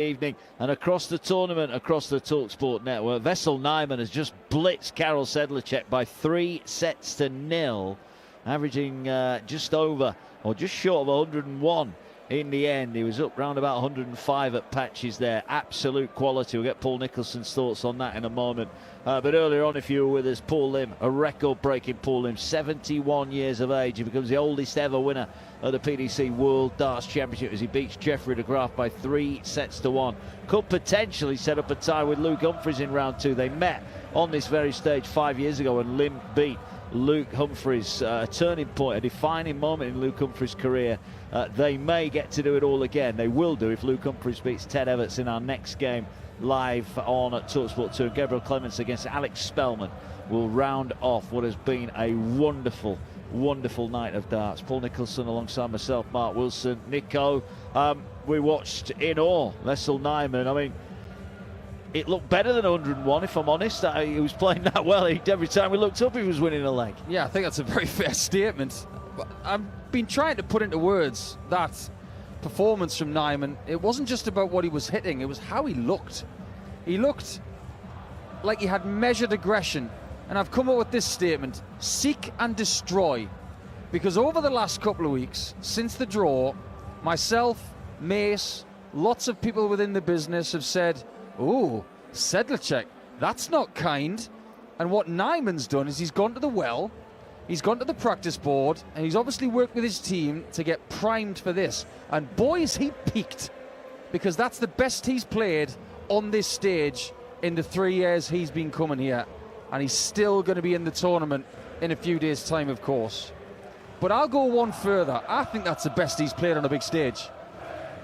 evening, and across the tournament, across the talkSPORT network, Wessel Nijman has just blitzed Karel Sedlacek by 3-0, averaging just over or just short of 101 in the end. He was up round about 105 at patches there. Absolute quality. We'll get Paul Nicholson's thoughts on that in a moment. But earlier on, if you were with us, Paul Lim, a record-breaking Paul Lim, 71 years of age. He becomes the oldest ever winner of the PDC World Darts Championship as he beats Jeffrey de Graaf by 3-1. Could potentially set up a tie with Luke Humphries in round two. They met on this very stage 5 years ago and Lim beat Luke Humphries. A turning point, a defining moment in Luke Humphries' career. They may get to do it all again. They will do if Luke Humphries beats Ted Evetts in our next game live on talkSPORT 2. Gabriel Clements against Alex Spellman will round off what has been a wonderful, wonderful night of darts. Paul Nicholson alongside myself, Mark Wilson, Nico. We watched in awe Wessel Nijman. I mean, it looked better than 101, if I'm honest. He was playing that well. Every time we looked up, he was winning a leg. Yeah, I think that's a very fair statement. I've been trying to put into words that performance from Nijman. It wasn't just about what he was hitting, it was how he looked. He looked like he had measured aggression. And I've come up with this statement: seek and destroy. Because over the last couple of weeks, since the draw, myself, Mace, lots of people within the business have said, "Oh, Sedlacek, that's not kind." And what Nijman's done is he's gone to the well, he's gone to the practice board, and he's obviously worked with his team to get primed for this. And boy, is he peaked, because that's the best he's played on this stage in the 3 years he's been coming here. And he's still going to be in the tournament in a few days' time, of course. But I'll go one further. I think that's the best he's played on a big stage.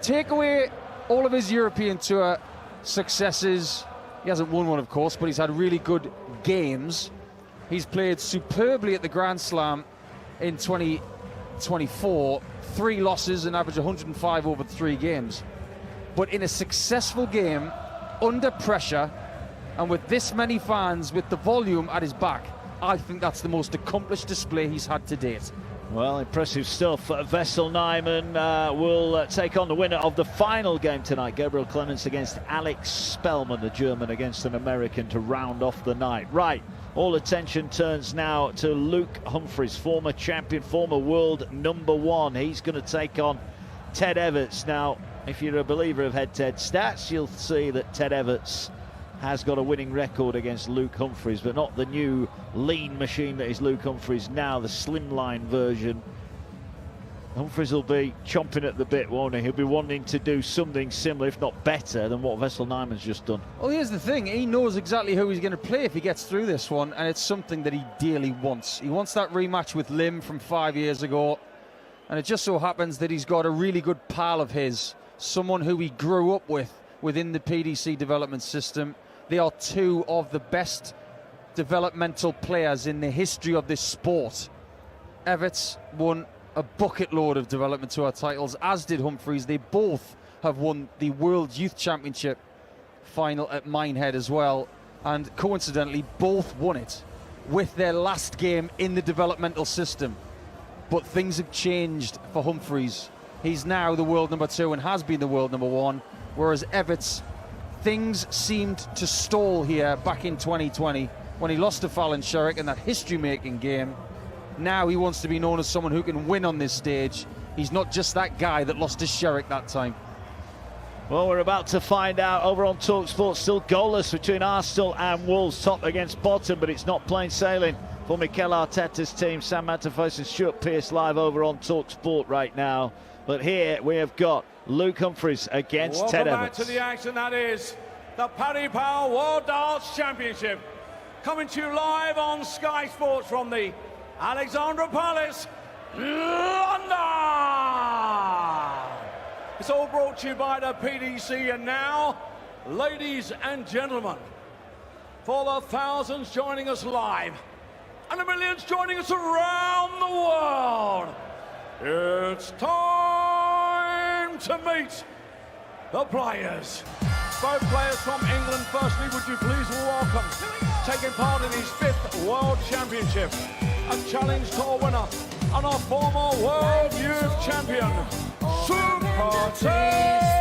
Take away all of his European Tour successes. He hasn't won one, of course, but he's had really good games. He's played superbly at the Grand Slam in 2024. 3 losses, an average 105 over 3 games. But in a successful game, under pressure, and with this many fans, with the volume at his back, I think that's the most accomplished display he's had to date. Well, impressive stuff. Wessel Nijman will take on the winner of the final game tonight. Gabriel Clements against Alex Spellman, the German against an American, to round off the night. Right, all attention turns now to Luke Humphries, former champion, former world #1. He's going to take on Ted Evetts. Now, if you're a believer of head-to-head stats, you'll see that Ted Evetts has got a winning record against Luke Humphries, but not the new lean machine that is Luke Humphries now, the slimline version. Humphries will be chomping at the bit, won't he? He'll be wanting to do something similar, if not better, than what Wessel Nijman's just done. Well, here's the thing. He knows exactly who he's going to play if he gets through this one, and it's something that he dearly wants. He wants that rematch with Lim from 5 years ago, and it just so happens that he's got a really good pal of his, someone who he grew up with within the PDC development system. They are 2 of the best developmental players in the history of this sport. Evetts won a bucket load of development tour titles, as did Humphries. They both have won the World Youth Championship final at Minehead as well, and coincidentally both won it with their last game in the developmental system. But things have changed for Humphries. He's now the world #2 and has been the world #1, whereas Evetts, things seemed to stall here back in 2020 when he lost to Fallon Sherrick in that history-making game. Now he wants to be known as someone who can win on this stage. He's not just that guy that lost to Sherrick that time. Well, we're about to find out over on talkSPORT. Still goalless between Arsenal and Wolves, top against bottom, but it's not plain sailing for Mikel Arteta's team. Sam Matterface and Stuart Pearce live over on talkSPORT right now. But here we have got Luke Humphries against Ted Evetts. Welcome back to the action. That is the Paddy Power World Darts Championship, coming to you live on Sky Sports from the Alexandra Palace, London. It's all brought to you by the PDC. And now, ladies and gentlemen, for the thousands joining us live and the millions joining us around the world, it's time to meet the players. Both players from England. Firstly, would you please welcome, taking part in his 5th World Championship, a Challenge Tour winner and a former World Youth Champion, Super Ted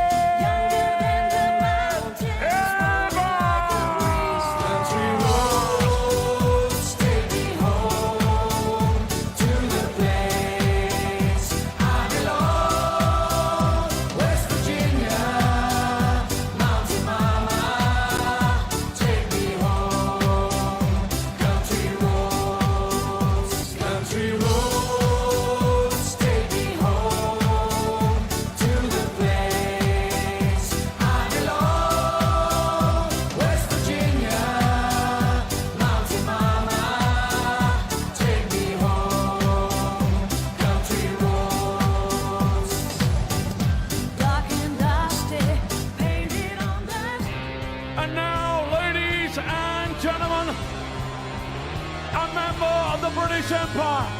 member of the British Empire,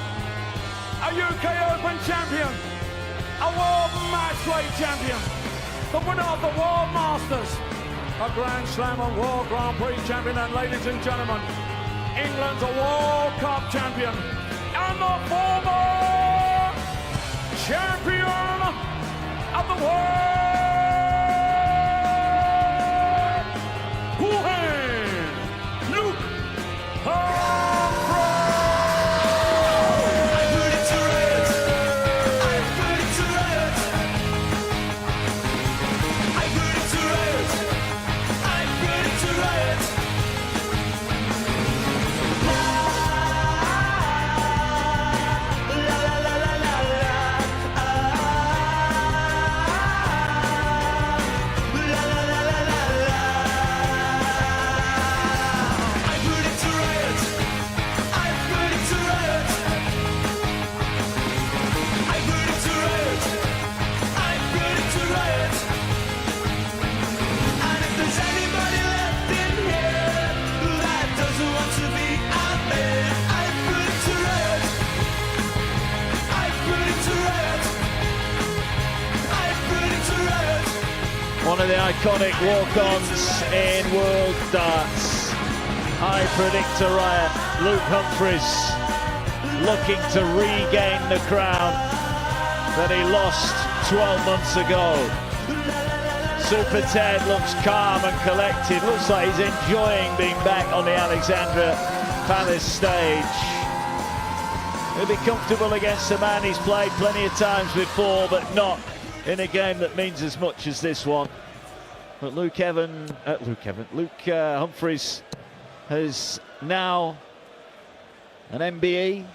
a UK Open champion, a World Matchweight champion, the winner of the World Masters, a Grand Slam and World Grand Prix champion, and ladies and gentlemen, England's World Cup champion, and the former champion of the world, Luke Humphries. One of the iconic walk-ons in world darts. I predict a riot. Luke Humphries looking to regain the crown that he lost 12 months ago. Super Ted looks calm and collected. Looks like he's enjoying being back on the Alexandra Palace stage. He'll be comfortable against a man he's played plenty of times before, but not in a game that means as much as this one. But Luke Humphries has now an MBE.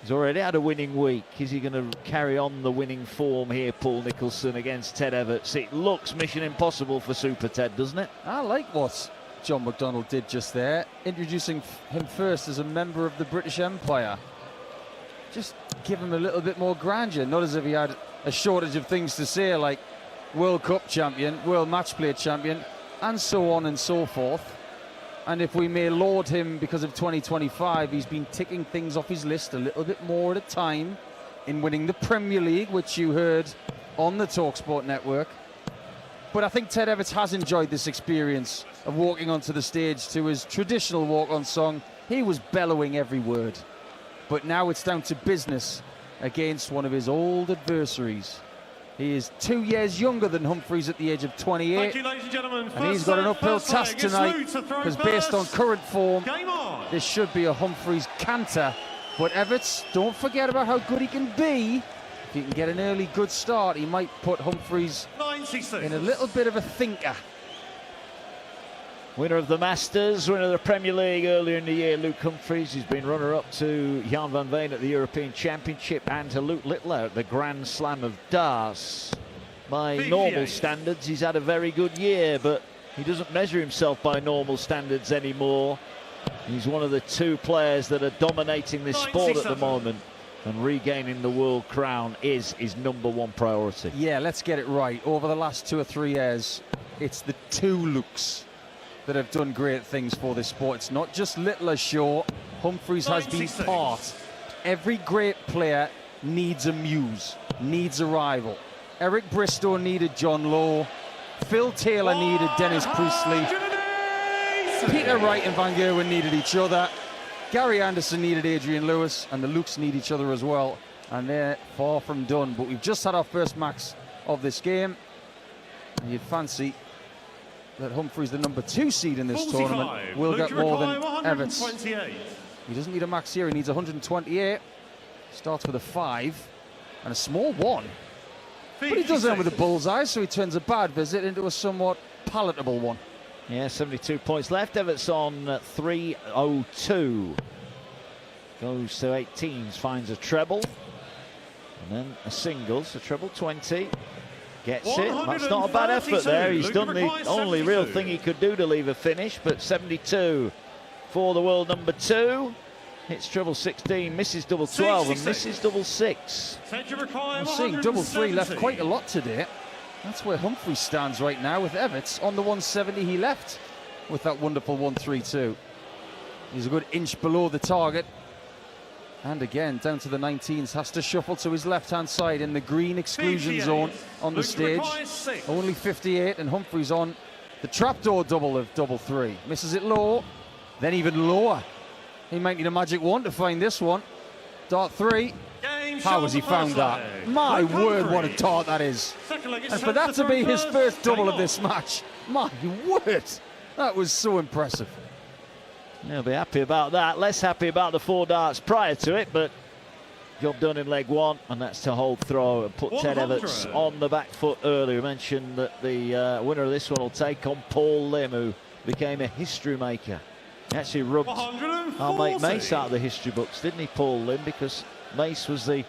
He's already had a winning week. Is he going to carry on the winning form here, Paul Nicholson, against Ted Evetts? It looks mission impossible for Super Ted, doesn't it? I like what John McDonnell did just there, introducing him first as a member of the British Empire. Just give him a little bit more grandeur, not as if he had a shortage of things to say, like World Cup champion, World Match Play champion, and so on and so forth. And if we may laud him because of 2025, he's been ticking things off his list a little bit more at a time in winning the Premier League, which you heard on the talkSPORT network. But I think Ted Evetts has enjoyed this experience of walking onto the stage to his traditional walk-on song. He was bellowing every word. But now it's down to business against one of his old adversaries. He is 2 years younger than Humphries at the age of 28. Thank you, ladies and gentlemen. And he's got an uphill task tonight, because based on current form, this should be a Humphries canter. But Evetts, don't forget about how good he can be. If he can get an early good start, he might put Humphries in a little bit of a thinker. Winner of the Masters, winner of the Premier League earlier in the year, Luke Humphries. He's been runner-up to Jan van Veen at the European Championship and to Luke Littler at the Grand Slam of Darts. By normal standards, he's had a very good year, but he doesn't measure himself by normal standards anymore. He's one of the two players that are dominating this sport at the moment, and regaining the world crown is his #1 priority. Yeah, let's get it right. Over the last 2 or 3 years, it's the two Lukes that have done great things for this sport. It's not just Littler's show. Humphries has been part. Every great player needs a muse, needs a rival. Eric Bristow needed John Lowe. Phil Taylor needed Dennis Priestley. Peter Wright and Van Gerwen needed each other. Gary Anderson needed Adrian Lewis, and the Lukes need each other as well. And they're far from done. But we've just had our first max of this game. And you'd fancy that Humphries, the #2 seed in this tournament, will get more than Evetts. He doesn't need a max here, he needs 128. Starts with a 5 and a small 1. But he does end with a bullseye, so he turns a bad visit into a somewhat palatable one. Yeah, 72 points left. Evetts on 302. Goes to 18s, finds a treble. And then a singles, a treble 20. Gets it. That's not a bad effort there. He's done the only real thing he could do to leave a finish, but 72 for the world #2. Hits treble 16, misses double 12, and misses double 6. I'm seeing double 3 left quite a lot today. That's where Humphries stands right now, with Evetts on the 170 he left with that wonderful 132. He's a good inch below the target. And again, down to the 19s, has to shuffle to his left-hand side in the green exclusion zone on the stage. Only 58, and Humphries on the trapdoor double of double three. Misses it low, then even lower. He might need a magic wand to find this one. Dart three. How has he found that? My word, what a dart that is. And for that to be his first double of this match, my word, that was so impressive. He'll be happy about that. Less happy about the 4 darts prior to it, but job done in leg 1, and that's to hold throw and put Ted Evetts on the back foot early. We mentioned that the winner of this one will take on Paul Lim, who became a history maker. He actually rubbed our mate Mace out of the history books, didn't he, Paul Lim? Because Mace was the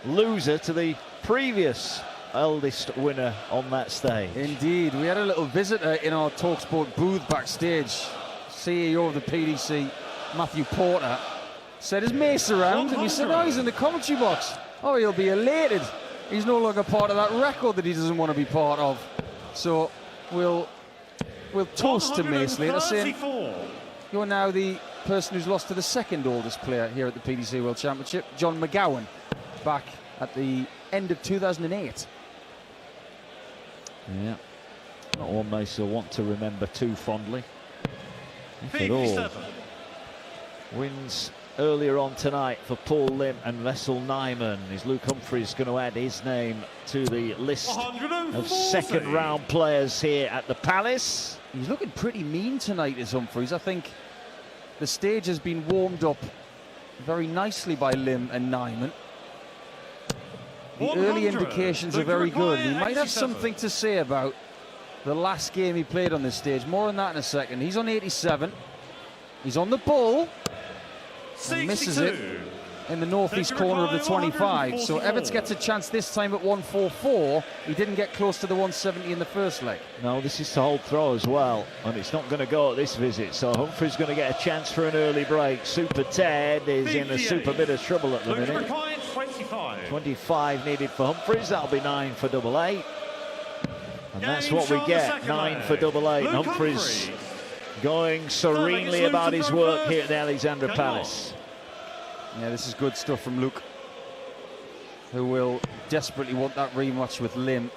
loser to the previous eldest winner on that stage. Indeed, we had a little visitor in our talkSPORT booth backstage. CEO of the PDC, Matthew Porter, said, "Is Mace around?" And he said, "Oh, he's in the commentary box." Oh, he'll be elated. He's no longer part of that record that he doesn't want to be part of. So we'll toast to Mace later, saying, "You're now the person who's lost to the second oldest player here at the PDC World Championship, John McGowan, back at the end of 2008. Yeah, not one Mace will want to remember too fondly, if at all. Wins earlier on tonight for Paul Lim and Vessel Nyman. Is Luke Humphries going to add his name to the list of second round players here at the Palace? He's looking pretty mean tonight, is Humphries. I think the stage has been warmed up very nicely by Lim and Nyman. The early indications are very good. He might have something to say about the last game he played on this stage. More on that in a second. He's on 87. He's on the ball. And misses it in the northeast corner of the 25. So Evetts gets a chance this time at 144. He didn't get close to the 170 in the first leg. No, this is to hold throw as well, and it's not going to go at this visit. So Humphries going to get a chance for an early break. Super Ted is in a super bit of trouble at the minute. 25 needed for Humphries. That'll be 9 for double 8. And that's what we get, 9 for double 8. And Humphries going serenely about his work here at the Alexandra Palace. Yeah, this is good stuff from Luke, who will desperately want that rematch with Lim.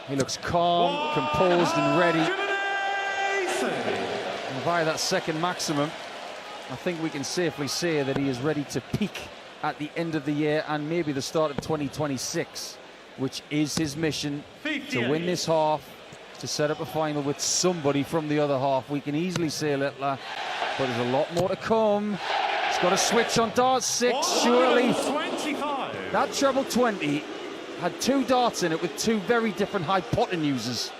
He looks calm, composed and ready. And via that second maximum, I think we can safely say that he is ready to peak at the end of the year and maybe the start of 2026, which is his mission, to win this half, to set up a final with somebody from the other half. We can easily say Littler, but there's a lot more to come. He's got a switch on dart 6, surely. That treble 20 had 2 darts in it with 2 very different hypotenuses.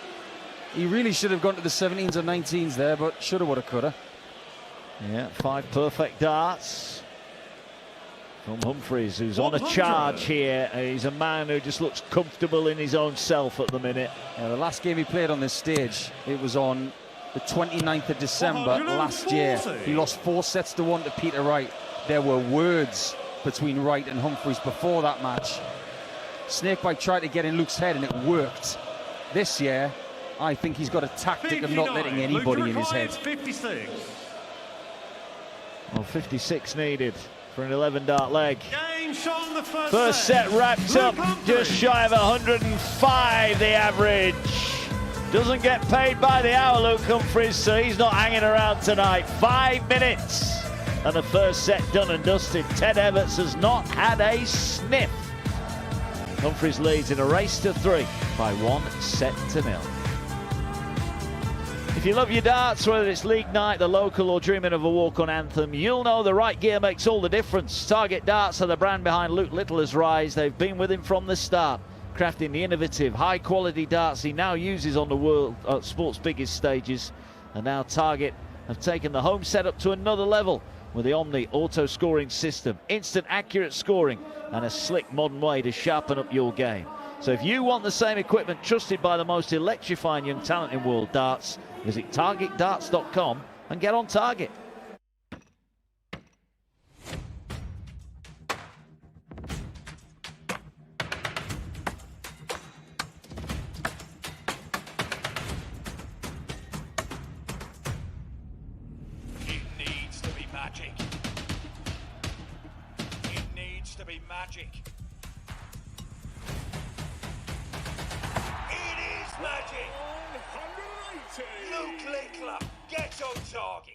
He really should have gone to the 17s or 19s there, but shoulda, woulda, coulda. Yeah, 5 perfect darts from Humphries, who's on a charge here. He's a man who just looks comfortable in his own self at the minute. Yeah, the last game he played on this stage, it was on the 29th of December last year. He lost 4 sets to 1 to Peter Wright. There were words between Wright and Humphries before that match. Snakebite tried to get in Luke's head and it worked. This year, I think he's got a tactic of not letting anybody in his head. 56. Well, 56 needed for an 11-dart leg. The First set wrapped up just shy of 105, the average. Doesn't get paid by the hour, Luke Humphries, so he's not hanging around tonight. 5 minutes and the first set done and dusted. Ted Evetts has not had a sniff. Humphries leads in a race to 3 by 1 set to 0. If you love your darts, whether it's league night, the local, or dreaming of a walk-on anthem, you'll know the right gear makes all the difference. Target Darts are the brand behind Luke Littler's rise. They've been with him from the start, crafting the innovative, high-quality darts he now uses on the world sport's biggest stages. And now Target have taken the home setup to another level with the Omni auto-scoring system, instant accurate scoring, and a slick modern way to sharpen up your game. So if you want the same equipment trusted by the most electrifying young talent in world darts, visit targetdarts.com and get on target. magic. It is magic. 180. Luke Linkler gets on target.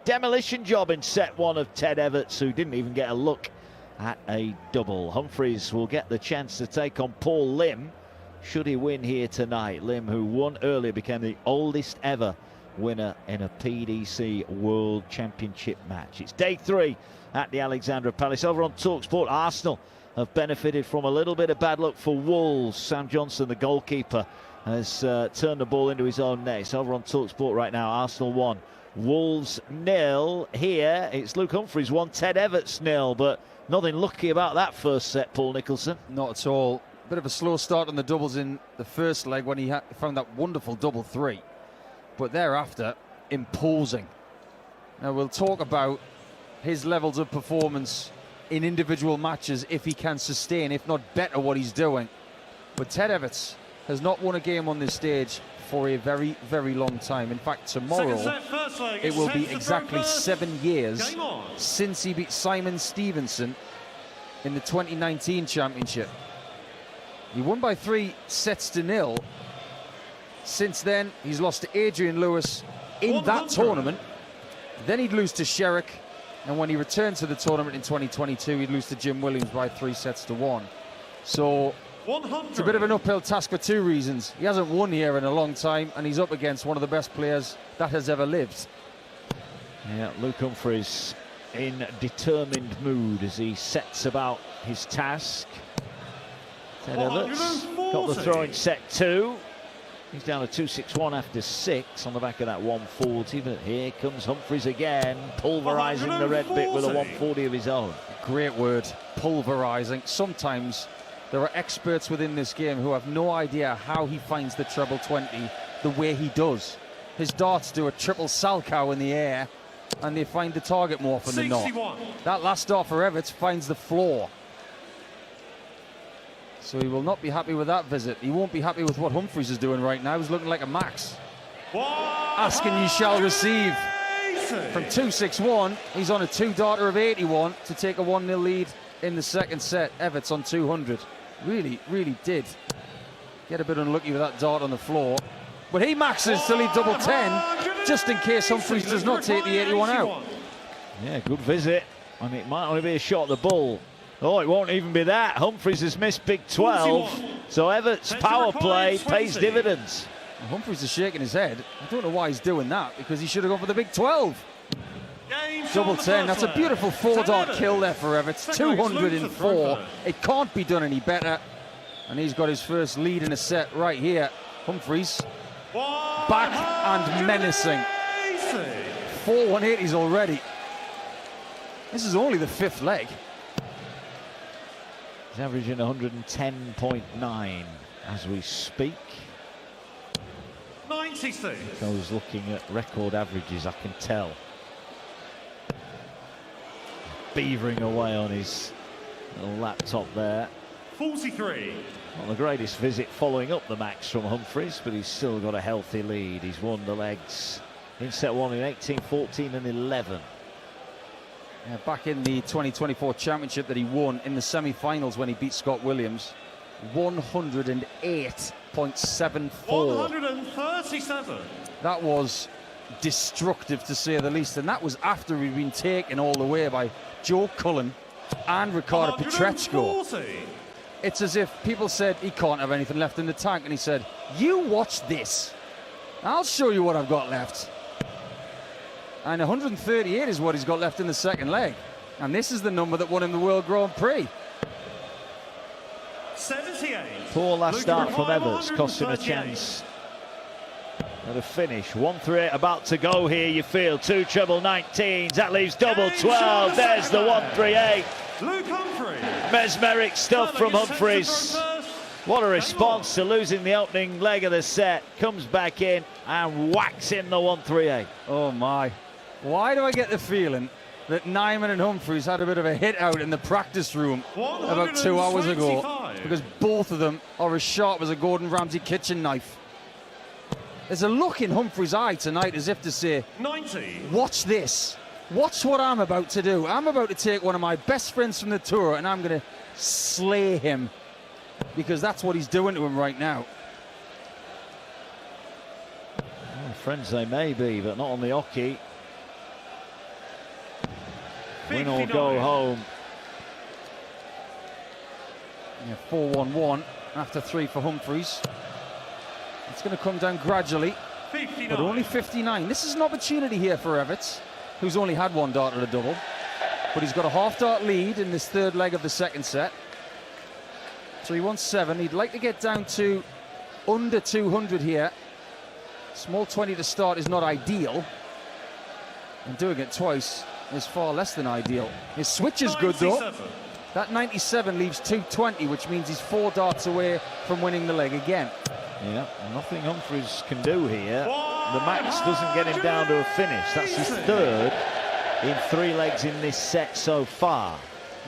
Demolition job in set one of Ted Evetts, who didn't even get a look at a double. Humphries will get the chance to take on Paul Lim should he win here tonight. Lim, who won earlier, became the oldest ever winner in a PDC World Championship match. It's day three at the Alexandra Palace. Over on talkSPORT, Arsenal have benefited from a little bit of bad luck for Wolves. Sam Johnson, the goalkeeper, has turned the ball into his own net. It's over on talkSPORT right now. Arsenal 1, Wolves 0. Here it's Luke Humphries 1, Ted Evetts 0, but nothing lucky about that first set, Paul Nicholson. Not at all. Bit of a slow start on the doubles in the first leg when he found that wonderful double three, but thereafter imposing. Now we'll talk about his levels of performance in individual matches if he can sustain, if not better, what he's doing. But Ted Evetts has not won a game on this stage for a very, very long time. In fact, tomorrow it will be exactly 7 years since he beat Simon Stevenson in the 2019 championship. He won by 3-0. Since then, he's lost to Adrian Lewis in that tournament. Then he'd lose to Sherrick, and when he returned to the tournament in 2022, he'd lose to Jim Williams by 3-1. So it's a bit of an uphill task for two reasons. He hasn't won here in a long time, and he's up against one of the best players that has ever lived. Yeah, Luke Humphries in determined mood as he sets about his task. Ted Evetts got the throw in set 2. He's down to 2-6-1 after 6 on the back of that 140, but here comes Humphries again, pulverising the red bit with a 140 of his own. Great word, pulverising. Sometimes there are experts within this game who have no idea how he finds the treble 20 the way he does. His darts do a triple Salchow in the air, and they find the target more often than not. That last dart for Evetts finds the floor. So he will not be happy with that visit. He won't be happy with what Humphries is doing right now. He's looking like a max. Asking you shall receive. From 2-6-1, he's on a 2-darter of 81 to take a 1-0 lead in the second set. Evetts on 200. Really, really did get a bit unlucky with that dart on the floor. But he maxes till he double 10, just in case Humphries does not take the 81 out. Yeah, good visit. I mean, it might only be a shot at the ball, Oh, it won't even be that. Humphries has missed Big 12. So Evetts' power play pays dividends. Humphries is shaking his head. I don't know why he's doing that, because he should have gone for the Big 12. Double 10. That's a beautiful 4-dart kill there for Evetts. 204. It can't be done any better. And he's got his first lead in a set right here. Humphries back and menacing. 4 180s already. This is only the 5th leg. He's averaging 110.9 as we speak. 96. I was looking at record averages, I can tell. Beavering away on his little laptop there. 43. Not the greatest visit following up the max from Humphries, but he's still got a healthy lead. He's won the legs in set 1 in 18, 14 and 11. Yeah, back in the 2024 championship that he won in the semi-finals when he beat Scott Williams. 108.74. 137. That was destructive, to say the least, and that was after he'd been taken all the way by Joe Cullen and Ricardo Pietreczko. It's as if people said he can't have anything left in the tank, and he said, you watch this, I'll show you what I've got left. And 138 is what he's got left in the second leg, and this is the number that won him the World Grand Prix. 78. Poor last start from Evetts, cost him a chance at a finish. 138 about to go here, you feel. 2 treble 19s, that leaves double 12. There's the 138. Luke Humphries. Mesmeric stuff from Humphries. What a response to losing the opening leg of the set. Comes back in and whacks in the 138. Oh my. Why do I get the feeling that Nyman and Humphries had a bit of a hit out in the practice room about 2 hours ago? Because both of them are as sharp as a Gordon Ramsay kitchen knife. There's a look in Humphries' eye tonight as if to say, 90. Watch this. Watch what I'm about to do. I'm about to take one of my best friends from the tour and I'm going to slay him. Because that's what he's doing to him right now. Well, friends they may be, but not on the hockey. Win or go home. Yeah, 4-1-1 after 3 for Humphries. It's going to come down gradually, 59. but only 59. This is an opportunity here for Evetts, who's only had 1 dart at a double. But he's got a half-dart lead in this 3rd leg of the second set. So he wants 7. He'd like to get down to under 200 here. Small 20 to start is not ideal. And doing it twice is far less than ideal. His switch is good, though. That 97 leaves 220, which means he's 4 darts away from winning the leg again. Yeah, nothing Humphries can do here. The max doesn't get him down to a finish. That's his 3rd in 3 legs in this set so far.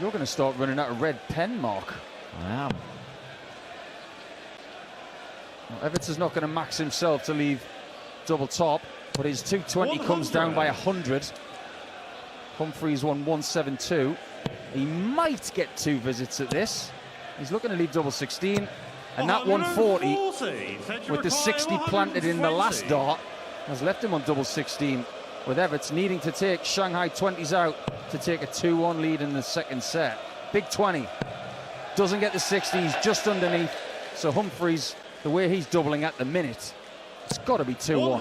You're going to start running out of red pen, Mark. I am. Well, Evetts is not going to max himself to leave double top, but his 220 comes down by 100. Humphries won 172. He might get 2 visits at this. He's looking to leave double 16. And that 140, with the 60 planted in the last dart, has left him on double 16, with Evetts needing to take Shanghai 20s out to take a 2-1 lead in the second set. Big 20. Doesn't get the 60, he's just underneath. So Humphries, the way he's doubling at the minute, it's got to be 2-1.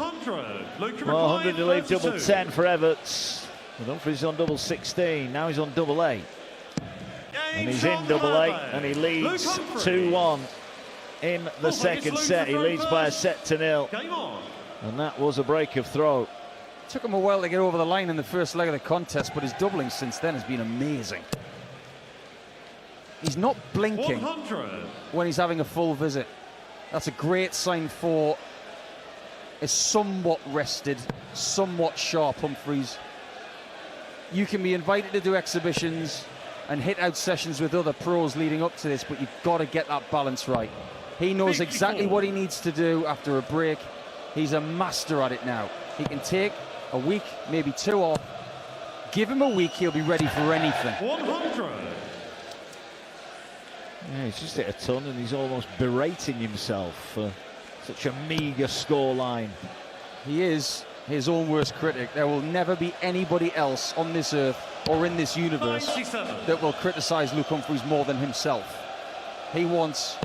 Well, 100 to leave double 10 for Evetts. But Humphries on double 16, now he's on double 8. And he's in double 8, and he leads 2-1. In the second set, he leads by a set to 0. And that was a break of throw. Took him a while to get over the line in the first leg of the contest, but his doubling since then has been amazing. He's not blinking when he's having a full visit. That's a great sign for a somewhat rested, somewhat sharp Humphries. You can be invited to do exhibitions and hit out sessions with other pros leading up to this, but you've got to get that balance right. He knows exactly what he needs to do after a break. He's a master at it now. He can take a week, maybe 2 off. Give him a week, he'll be ready for anything. 100. Yeah, he's just hit a ton and he's almost berating himself for such a meagre scoreline. He is his own worst critic. There will never be anybody else on this earth or in this universe 97. that will criticise Luke Humphries more than himself. He wants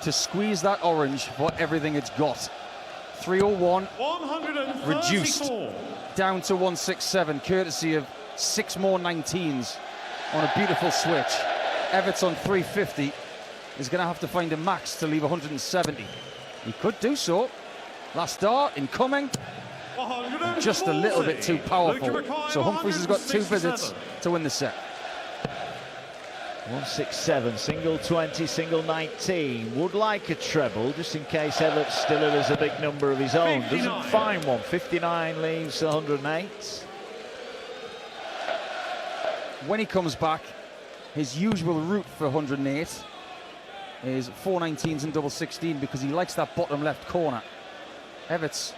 to squeeze that orange for everything it's got. 301 reduced down to 167, courtesy of 6 more 19s on a beautiful switch. Evetts on 350 is going to have to find a max to leave 170. He could do so. Last dart incoming. Just a little bit too powerful. So Humphries has got 2 visits to win the set. 167, single 20, single 19. Would like a treble, just in case Evetts still has a big number of his own. Doesn't find one. 59 leaves 108. When he comes back, his usual route for 108 is 4 19s and double 16 because he likes that bottom left corner. Evetts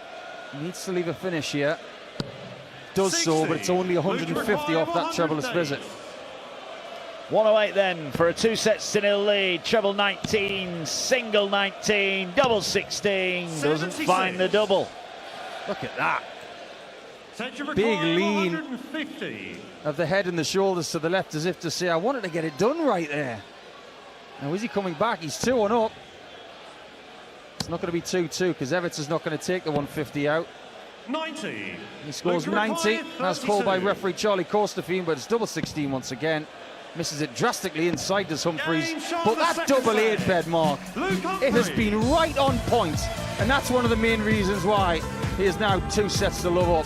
needs to leave a finish here. Does so, but it's only 150 off that trebleless visit. 108 then for a 2-0 lead. Treble 19, single 19, double 16. Doesn't find the double. Look at that. Big lean of the head and the shoulders to the left, as if to say, I wanted to get it done right there. Now, is he coming back? He's 2-1 up. It's not going to be 2-2 because Evetts is not going to take the 150 out. 90. He scores 90, as called by referee Charlie Costafine, but it's double 16 once again. Misses it drastically inside does Humphries, but that double 8-bed mark, it has been right on point, and that's one of the main reasons why he is now 2 sets to love up.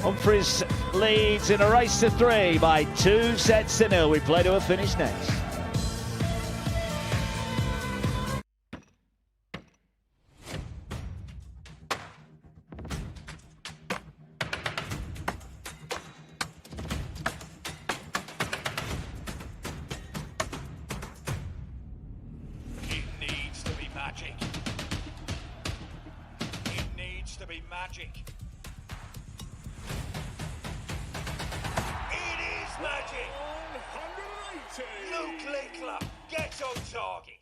Humphries leads in a race to 3 by 2-0. We play to a finish next. Magic. It needs to be magic. It is magic. 180. Luke Lickler, get on target.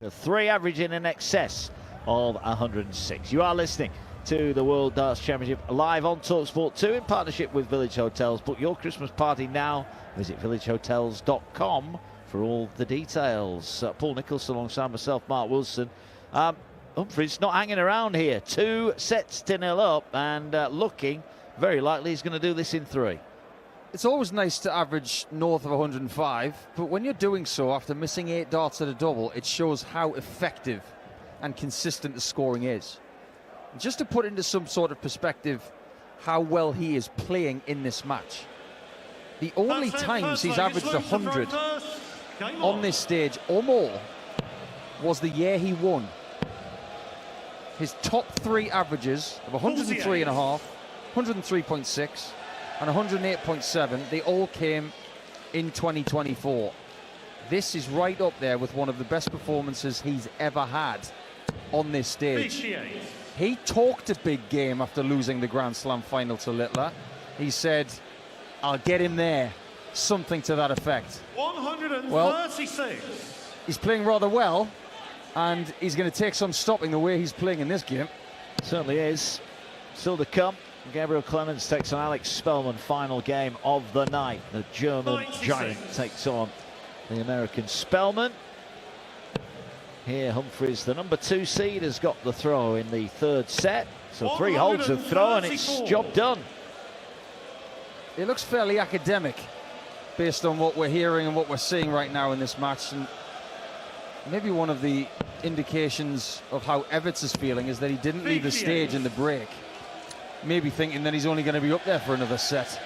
3 averaging in excess of 106. You are listening to the World Darts Championship live on talkSPORT 2 in partnership with Village Hotels. Book your Christmas party now. Visit villagehotels.com for all the details. Paul Nicholls alongside myself, Mark Wilson. Humphries not hanging around here. 2 sets to 0 up and looking very likely he's going to do this in 3. It's always nice to average north of 105, but when you're doing so after missing 8 darts at a double, it shows how effective and consistent the scoring is. Just to put into some sort of perspective how well he is playing in this match. The only times he's averaged 100 on this stage or more was the year he won. His top 3 averages of 103.5, 103.6, and 108.7, they all came in 2024. This is right up there with one of the best performances he's ever had on this stage. He talked a big game after losing the Grand Slam final to Littler. He said, I'll get him there. Something to that effect. 136. Well, he's playing rather well, and he's going to take some stopping the way he's playing in this game. Certainly is. Still to come. Gabriel Clemens takes on Alex Spellman, final game of the night. The German 96. giant takes on the American Spellman. Here Humphries, the number 2 seed, has got the throw in the 3rd set. So 3 holds of throw and it's job done. It looks fairly academic based on what we're hearing and what we're seeing right now in this match. And maybe one of the indications of how Evetts is feeling is that he didn't leave the stage in the break. Maybe thinking that he's only going to be up there for another set.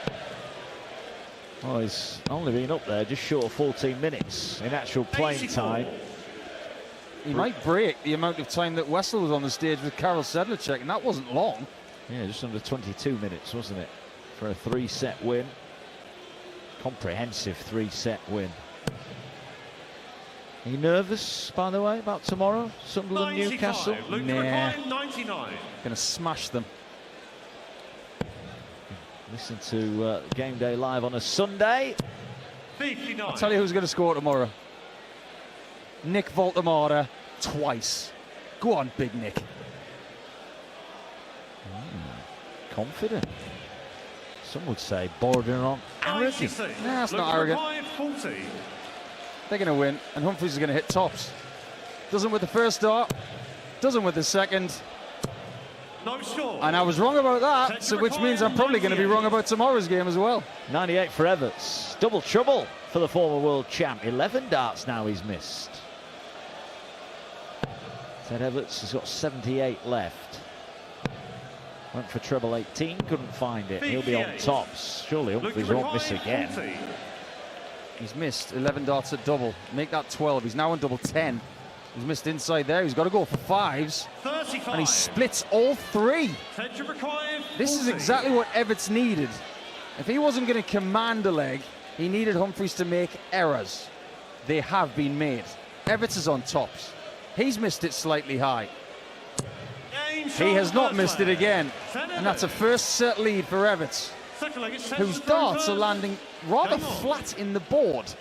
Well, he's only been up there just short of 14 minutes in actual playing time. He might break the amount of time that Wessel was on the stage with Karel Sedlacek, and that wasn't long. Yeah, just under 22 minutes, wasn't it, for a 3-set win. Comprehensive 3-set win. Are you nervous, by the way, about tomorrow? Sunderland, Newcastle? Nah. 99. Gonna smash them. Listen to Game Day Live on a Sunday. 59. I'll tell you who's going to score tomorrow. Nick Voltemara twice. Go on, Big Nick. Confident. Some would say bordering on arrogant. 96. Nah, that's not Looking for arrogant. 540. They're going to win, and Humphries is going to hit tops. Doesn't with the first dart, doesn't with the second. No score. And I was wrong about that, so which means I'm probably going to be wrong about tomorrow's game as well. 98 for Evetts. Double trouble for the former world champ. 11 darts now he's missed. Ted Evetts has got 78 left. Went for treble 18, couldn't find it. He'll be on tops. Surely Humphries won't miss again. 40. He's missed 11 darts at double. Make that 12. He's now on double 10. He's missed inside there. He's got to go for 5s. 35. And he splits all 3. Attention required. This is 40. exactly what Evetts needed. If he wasn't going to command a leg, he needed Humphries to make errors. They have been made. Evetts is on tops. He's missed it slightly high. Game He has not shot missed it first again. leg. And that's a first set lead for Evetts, Second leg is whose set darts are first. landing rather Game on. flat in the board.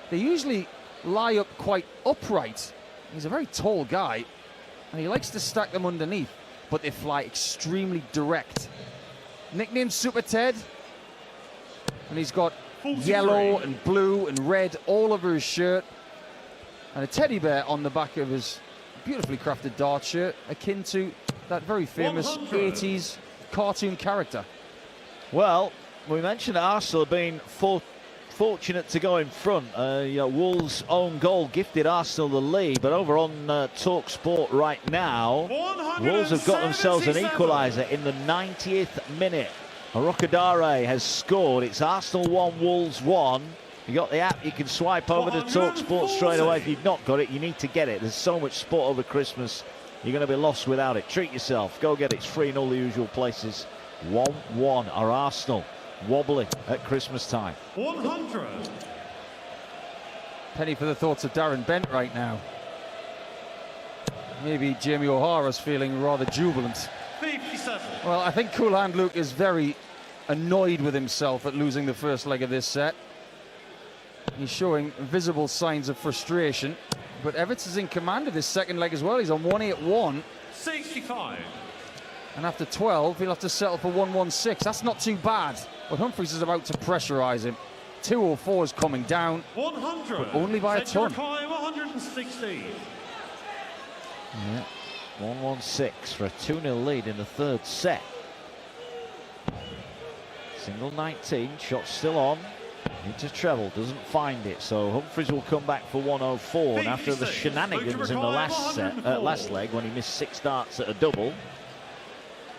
They usually lie up quite upright. He's a very tall guy, and he likes to stack them underneath, but they fly extremely direct. Nicknamed Super Ted, and he's got 43. yellow and blue and red all over his shirt, and a teddy bear on the back of his beautifully crafted dart shirt, akin to that very famous 100. 80s cartoon character. Well, we mentioned that Arsenal have been fortunate to go in front. Wolves' own goal gifted Arsenal the lead, but over on talkSPORT right now, Wolves have got themselves an 177. equaliser in the 90th minute. Rocadare has scored. It's Arsenal 1, Wolves 1. You got the app, you can swipe over to talkSPORT straight away. If you've not got it, you need to get it. There's so much sport over Christmas, you're going to be lost without it. Treat yourself, go get it. It's free in all the usual places. 1-1 are Arsenal wobbling at Christmas time. 100. Penny for the thoughts of Darren Bent right now. Maybe Jamie O'Hara's feeling rather jubilant. 57. Well, I think Cool Hand Luke is very annoyed with himself at losing the first leg of this set. He's showing visible signs of frustration. But Evetts is in command of this second leg as well. He's on 181. 65. And after 12, he'll have to settle for 116. That's not too bad. But Humphries is about to pressurise him. 204 is coming down. 100. But only by a ton. 116. Yeah. 116 for a 2-0 lead in the third set. Single 19, shot still on. Into treble, doesn't find it, so Humphries will come back for 104. And after the shenanigans in the last leg, when he missed 6 darts at a double,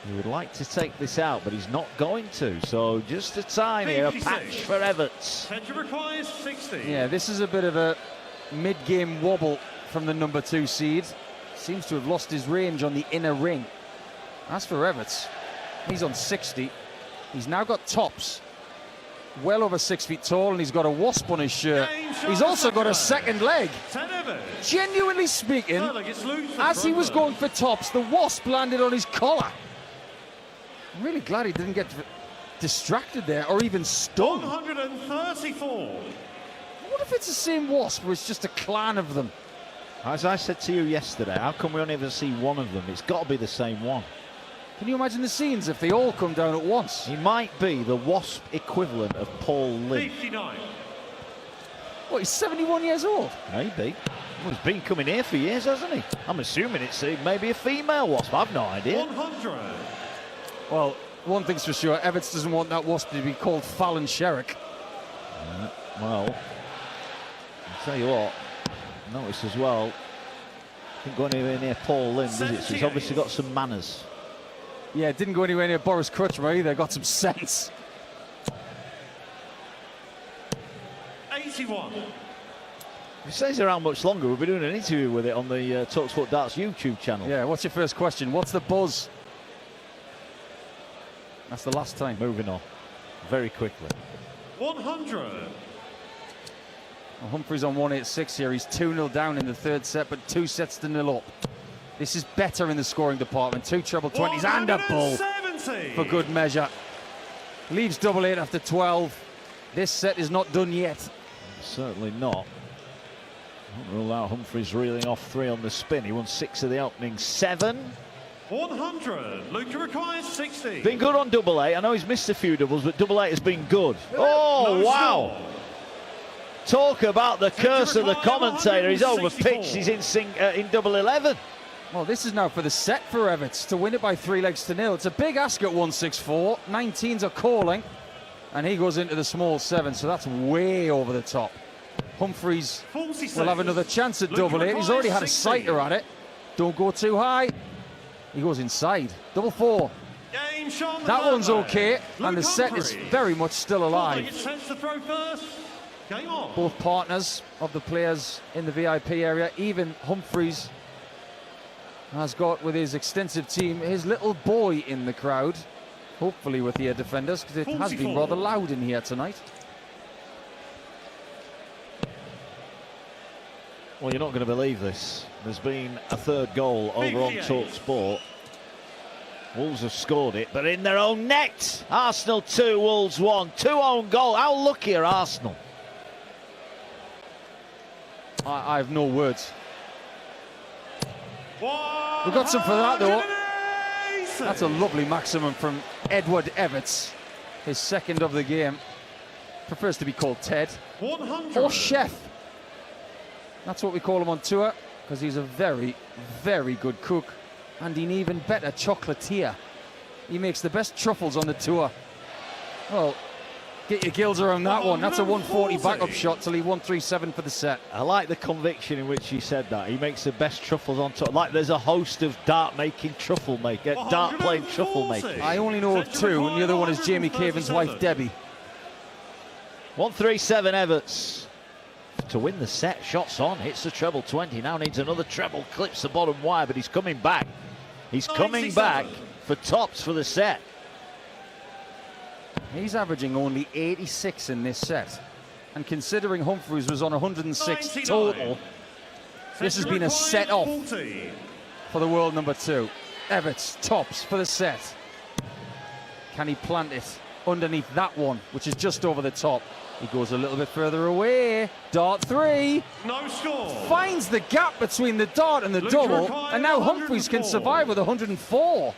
he would like to take this out, but he's not going to. So just a patch for Evetts. Requires 60. Yeah, this is a bit of a mid-game wobble from the number 2 seed. Seems to have lost his range on the inner ring. As for Evetts, he's on 60. He's now got tops. Well over 6 feet tall, and he's got a wasp on his shirt. He's also got a second leg. Genuinely speaking, as he was going for tops, the wasp landed on his collar. I'm really glad he didn't get distracted there or even stung. 134. What if it's the same wasp or it's just a clan of them? As I said to you yesterday, how come we only ever see one of them? It's got to be the same one. Can you imagine the scenes if they all come down at once? He might be the wasp equivalent of Paul Lynn. 59. What, he's 71 years old? Maybe. Well, he's been coming here for years, hasn't he? I'm assuming it's maybe a female wasp. I've no idea. 100. Well, one thing's for sure, Evetts doesn't want that wasp to be called Fallon Sherrick. Well, I'll tell you what, notice as well, didn't go anywhere near Paul Lynn, does it? So he's obviously got some manners. Yeah, didn't go anywhere near Boris Krutchmer either, got some sense. 81. If he stays around much longer, we'll be doing an interview with it on the talkSPORT Darts YouTube channel. Yeah, what's your first question? What's the buzz? That's the last time. Moving on, very quickly. 100. Well, Humphries on 186 here. He's 2-0 down in the third set, but 2 sets to 0 up. This is better in the scoring department. 2 treble 20s and a bull for good measure. Leaves double 8 after 12. This set is not done yet. Certainly not. Don't rule out Humphries reeling off 3 on the spin. He won 6 of the opening 7. 100. Luca requires 60. Been good on double 8. I know he's missed a few doubles, but double 8 has been good. Oh, wow. Talk about the curse of the commentator. He's over pitch. He's in double 11. Well, this is now for the set for Evetts to win it by 3 legs to 0. It's a big ask at 164. 19s are calling, and he goes into the small 7, so that's way over the top. Humphries will have another chance at double 8. He's already had a sighter at it. Don't go too high. He goes inside. Double 4. That one's okay, and the set is very much still alive. Both partners of the players in the VIP area, even Humphries has got, with his extensive team, his little boy in the crowd, hopefully with the defenders, because it has been rather loud in here tonight. Well, you're not going to believe this. There's been a third goal over on talkSPORT. Wolves have scored it, but in their own net. Arsenal 2, Wolves 1. 2 own goal. How lucky are Arsenal? I have no words. We got some for that, though. That's a lovely maximum from Edward Evetts, his second of the game. Prefers to be called Ted or Chef. That's what we call him on tour, because he's a very, very good cook and an even better chocolatier. He makes the best truffles on the tour. Well, get your gills around that one. That's a 140 backup shot till he 137 for the set. I like the conviction in which he said that. He makes the best truffles on top. Like there's a host of dart-playing truffle makers. I only know of 2, and the other one is Jamie Caven's wife, Debbie. 137 Evetts. To win the set, shots on, hits the treble 20, now needs another treble, clips the bottom wire, but he's coming back. He's coming back for tops for the set. He's averaging only 86 in this set. And considering Humphries was on 106 total, this has been a set off for the world number 2. Evetts, tops for the set. Can he plant it underneath that one, which is just over the top? He goes a little bit further away. Dart 3. No score. Finds the gap between the dart and the double. And now Humphries can survive with 104.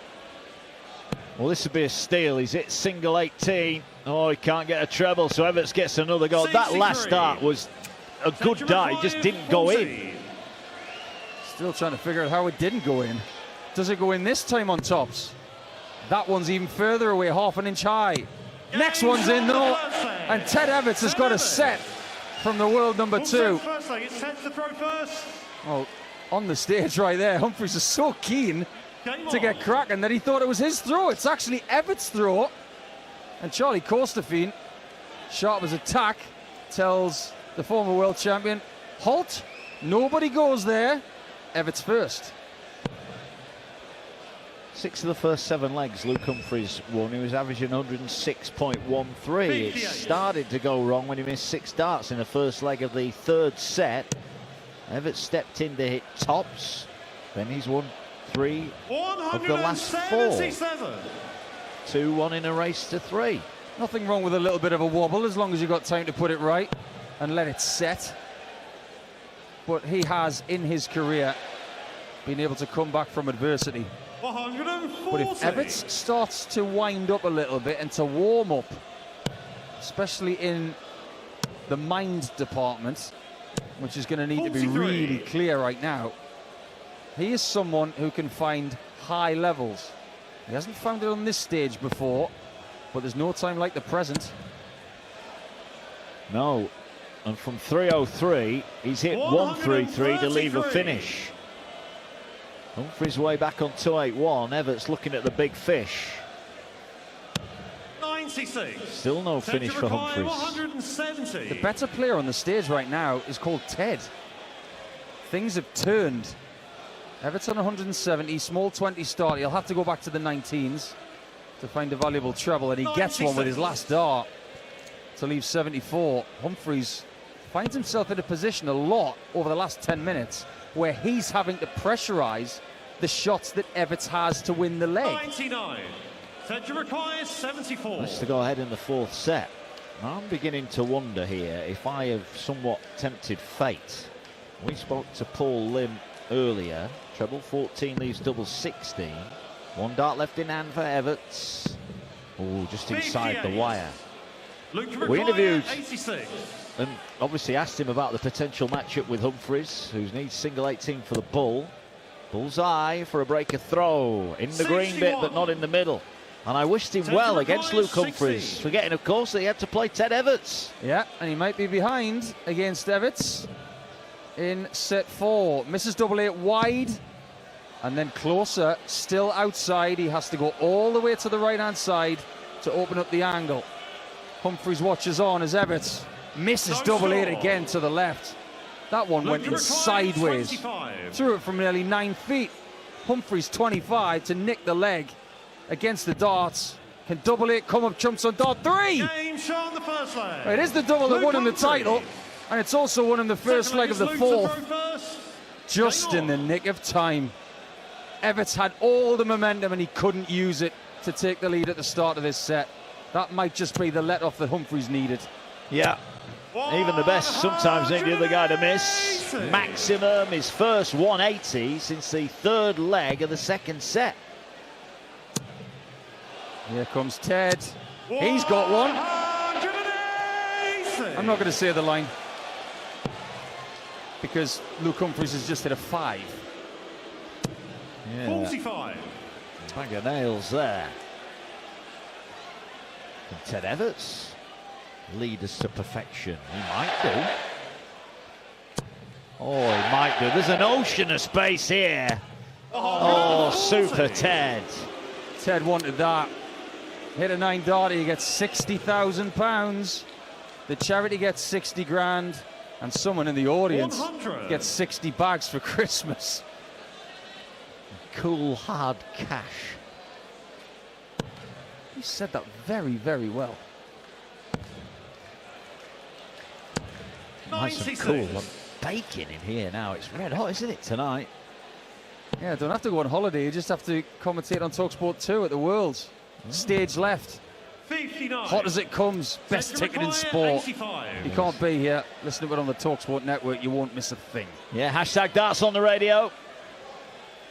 Well, this would be a steal. He's hit single 18. Oh, he can't get a treble, so Evetts gets another goal. That last dart was a good dart. It just didn't go in. Still trying to figure out how it didn't go in. Does it go in this time on tops? That one's even further away, half an inch high. Next one's in though, and Ted Evetts has got a set from the world number 2. Well, on the stage right there, Humphries is so keen to get cracking that he thought it was his throw. It's actually Evetts' throw. And Charlie Costerfield, sharp as a tack, tells the former world champion, halt, nobody goes there, Evetts first. 6 of the first 7 legs Luke Humphries won. He was averaging 106.13. It started to go wrong when he missed 6 darts in the first leg of the 3rd set. Evetts stepped in to hit tops. Then he's won 3 of the last 4. 2-1 in a race to 3. Nothing wrong with a little bit of a wobble as long as you've got time to put it right and let it set. But he has, in his career, been able to come back from adversity. 140. But if Evetts starts to wind up a little bit and to warm up, especially in the mind department, which is going to need to be really clear right now, he is someone who can find high levels. He hasn't found it on this stage before, but there's no time like the present. No, and from 303, he's hit 133 to leave a finish. Humphries way back on 281. Evetts looking at the big fish. 96. Still no finish for Humphries. 170. The better player on the stage right now is called Ted. Things have turned. Evetts on 170, small 20 start. He'll have to go back to the 19s to find a valuable treble, and he gets one with his last dart to leave 74. Humphries finds himself in a position a lot over the last 10 minutes where he's having to pressurize the shots that Evetts has to win the leg. 99. Ted requires 74. Let's to go ahead in the 4th set. I'm beginning to wonder here if I have somewhat tempted fate. We spoke to Paul Lim earlier. Treble 14 leaves double 16. 1 dart left in hand for Evetts. Oh, just inside the wire. We interviewed 86. and obviously asked him about the potential matchup with Humphries, who needs single 18 for the bull. Bullseye for a breaker throw in the green bit, but not in the middle. And I wished him well against Luke Humphries, forgetting, of course, that he had to play Ted Evetts. Yeah, and he might be behind against Evetts in set 4. Misses double 8 wide, and then closer, still outside. He has to go all the way to the right-hand side to open up the angle. Humphries watches on as Evetts misses double 8 again to the left. That one went in sideways. 25. Threw it from nearly 9 feet. Humphries 25 to nick the leg against the darts. Can double 8 come up trumps on dart 3? Game shot on the first leg. It is the double that won him the title, and it's also won him the first leg of the 4th. Just in the nick of time. Evetts had all the momentum and he couldn't use it to take the lead at the start of this set. That might just be the let-off that Humphries needed. Yeah, even the best sometimes need the other guy to miss. Maximum, his first 180 since the 3rd leg of the 2nd set. Here comes Ted. He's got one. I'm not going to say the line because Luke Humphries has just hit a 5. Yeah. 45. Bag of nails there. Can Ted Evetts lead us to perfection? He might do. Oh, he might do. There's an ocean of space here. Oh, super Ted. Ted wanted that. Hit a 9 darty, he gets £60,000. The charity gets 60 grand, and someone in the audience 100. gets 60 bags for Christmas. Cool, hard cash. You said that very, very well. Nice and 96. cool. I'm baking in here now. It's red hot, isn't it, tonight? Yeah, don't have to go on holiday. You just have to commentate on talkSPORT 2 at the Worlds. Stage left. 59. Hot as it comes, best ticket in sport. 85. You can't be here. Listen to it on the talkSPORT network, you won't miss a thing. Yeah, hashtag darts on the radio.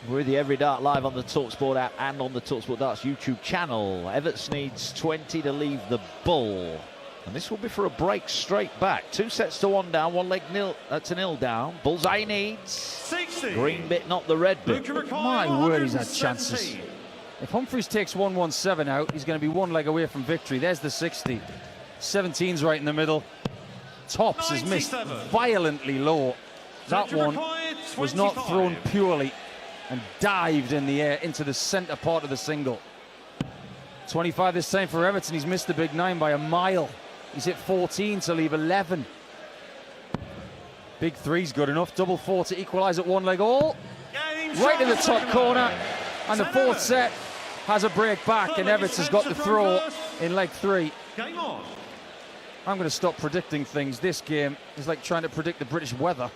We're with you every dart live on the talkSPORT app and on the talkSPORT Darts YouTube channel. Evetts needs 20 to leave the bull. And this will be for a break straight back. 2 sets to 1 down, 1 leg nil to nil down. Bullseye needs 60. green bit, not the red bit. My word, he's had chances. If Humphries takes 117 out, he's going to be 1 leg away from victory. There's the 60. 17's right in the middle. Tops has missed violently low. That one was not thrown purely and dived in the air into the centre part of the single. 25 this time for Evetts, and he's missed the big 9 by a mile. He's hit 14 to leave 11. Big 3's good enough. Double 4 to equalise at 1 leg all. Right in the top corner. And the 4th set has a break back, and Evetts has got the throw in leg 3. Game on. I'm going to stop predicting things. This game is like trying to predict the British weather.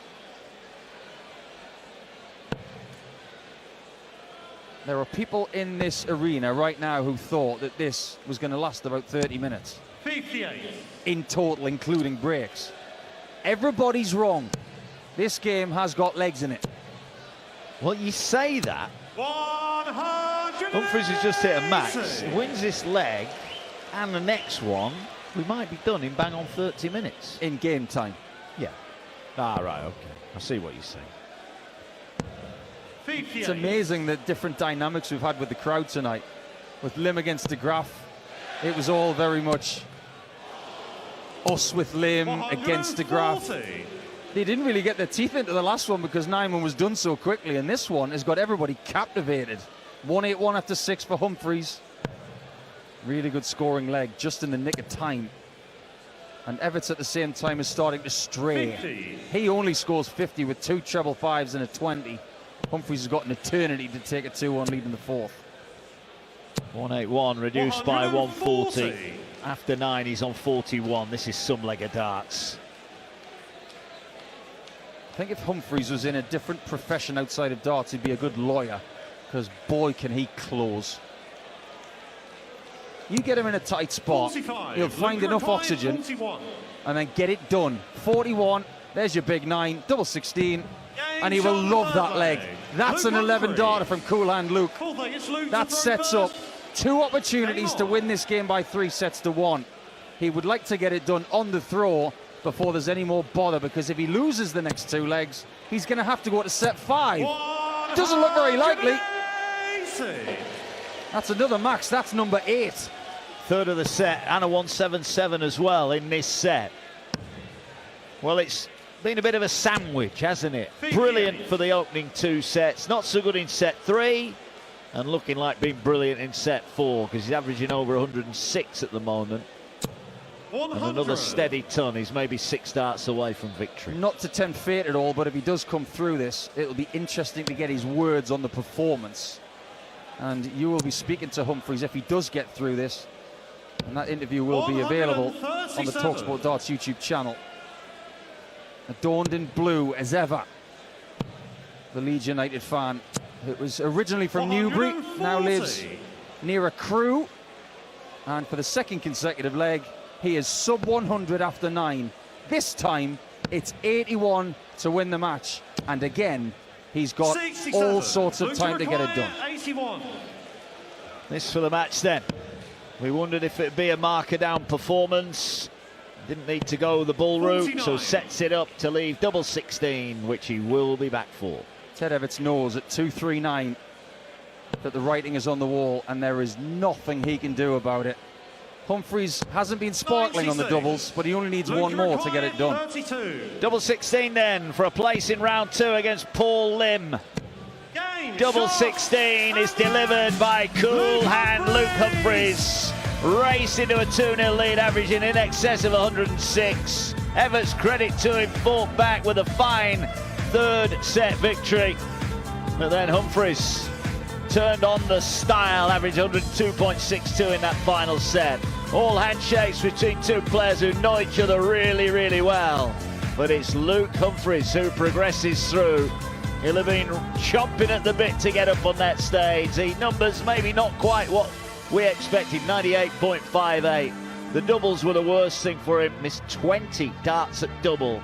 There are people in this arena right now who thought that this was going to last about 30 minutes. 58. In total, including breaks. Everybody's wrong. This game has got legs in it. Well, you say that. 100. Humphries has just hit a max. Wins this leg and the next one, we might be done in bang on 30 minutes. In game time. Yeah. Ah, right, okay. I see what you're saying. 58. It's amazing the different dynamics we've had with the crowd tonight. With Lim against de Graaf, it was all very much us with Lim against de Graaf. 140. They didn't really get their teeth into the last one because Nyman was done so quickly, and this one has got everybody captivated. 181 after 6 for Humphries. Really good scoring leg, just in the nick of time. And Evetts at the same time is starting to stray. 50. He only scores 50 with 2 treble 5s and a 20. Humphries has got an eternity to take a 2-1 lead in the 4th. 181 reduced by 140. 140. After 9, he's on 41. This is some leg of darts. I think if Humphries was in a different profession outside of darts, he'd be a good lawyer, because boy can he close. You get him in a tight spot, 45. he'll find Luke enough Ryan, oxygen 41. and then get it done. 41, there's your big 9, double 16, and he will love that leg. That's an 11 darter from Cool Hand Luke. That sets up 2 opportunities to win this game by 3 sets to 1. He would like to get it done on the throw before there's any more bother, because if he loses the next 2 legs, he's going to have to go to set 5. Doesn't look very likely. That's another max. That's number 8. Third of the set and a 177 as well in this set. Well, it's been a bit of a sandwich, hasn't it? Brilliant for the opening 2 sets. Not so good in set 3. And looking like being brilliant in set 4, because he's averaging over 106 at the moment. 100. And another steady ton. He's maybe 6 darts away from victory. Not to tempt fate at all, but if he does come through this, it'll be interesting to get his words on the performance. And you will be speaking to Humphries if he does get through this. And that interview will be available on the talkSPORT Darts YouTube channel. Adorned in blue as ever. The Leeds United fan, who was originally from Newbury, now lives near a Crewe. And for the 2nd consecutive leg, he is sub 100 after 9. This time, it's 81 to win the match. And again, he's got all sorts of time to get it done. 81. This for the match then. We wondered if it'd be a marker down performance. Didn't need to go the bull route, so sets it up to leave double 16, which he will be back for. Ted Evetts knows at 239 that the writing is on the wall and there is nothing he can do about it. Humphries hasn't been sparkling on the doubles, but he only needs 1 more to get it done. 32. Double 16 then for a place in round 2 against Paul Lim. Double 16 is delivered by Cool Hand Luke Humphries. Race into a 2-0 lead, averaging in excess of 106. Evetts, credit to him, fought back with a fine 3rd set victory. But then Humphries turned on the style, averaged 102.62 in that final set. All handshakes between 2 players who know each other really, really well. But it's Luke Humphries who progresses through. He'll have been chomping at the bit to get up on that stage. The numbers maybe not quite what We expected 98.58. The doubles were the worst thing for him. Missed 20 darts at double.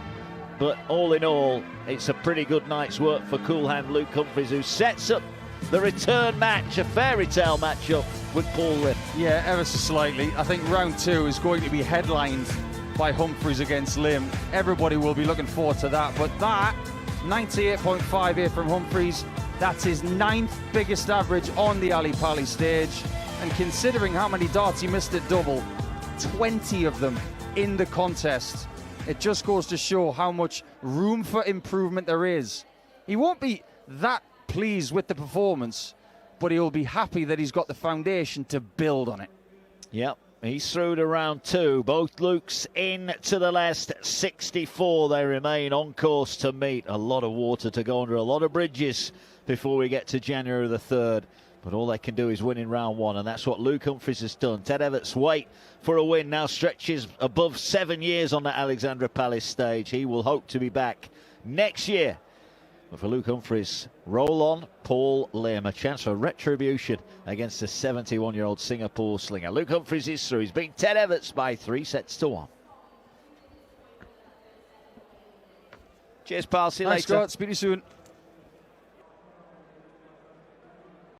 But all in all, it's a pretty good night's work for cool hand Luke Humphries, who sets up the return match, a fairy tale matchup with Paul Lim. Yeah, ever so slightly. I think round 2 is going to be headlined by Humphries against Lim. Everybody will be looking forward to that. But that 98.58 from Humphries, that's his 9th biggest average on the Ali Pali stage. And considering how many darts he missed at double, 20 of them in the contest, it just goes to show how much room for improvement there is. He won't be that pleased with the performance, but he'll be happy that he's got the foundation to build on it. Yep, he's through to round 2. Both Lukes in to the last 64. They remain on course to meet. A lot of water to go under, a lot of bridges before we get to January the 3rd. But all they can do is win in round 1, and that's what Luke Humphries has done. Ted Evetts' wait for a win now stretches above 7 years on the Alexandra Palace stage. He will hope to be back next year. But for Luke Humphries, roll on Paul Lim. A chance for retribution against the 71-year-old Singapore slinger. Luke Humphries is through. He's beaten Ted Evetts by 3 sets to 1. Cheers, pal. See you later. Thanks, Scott. Speak to you soon.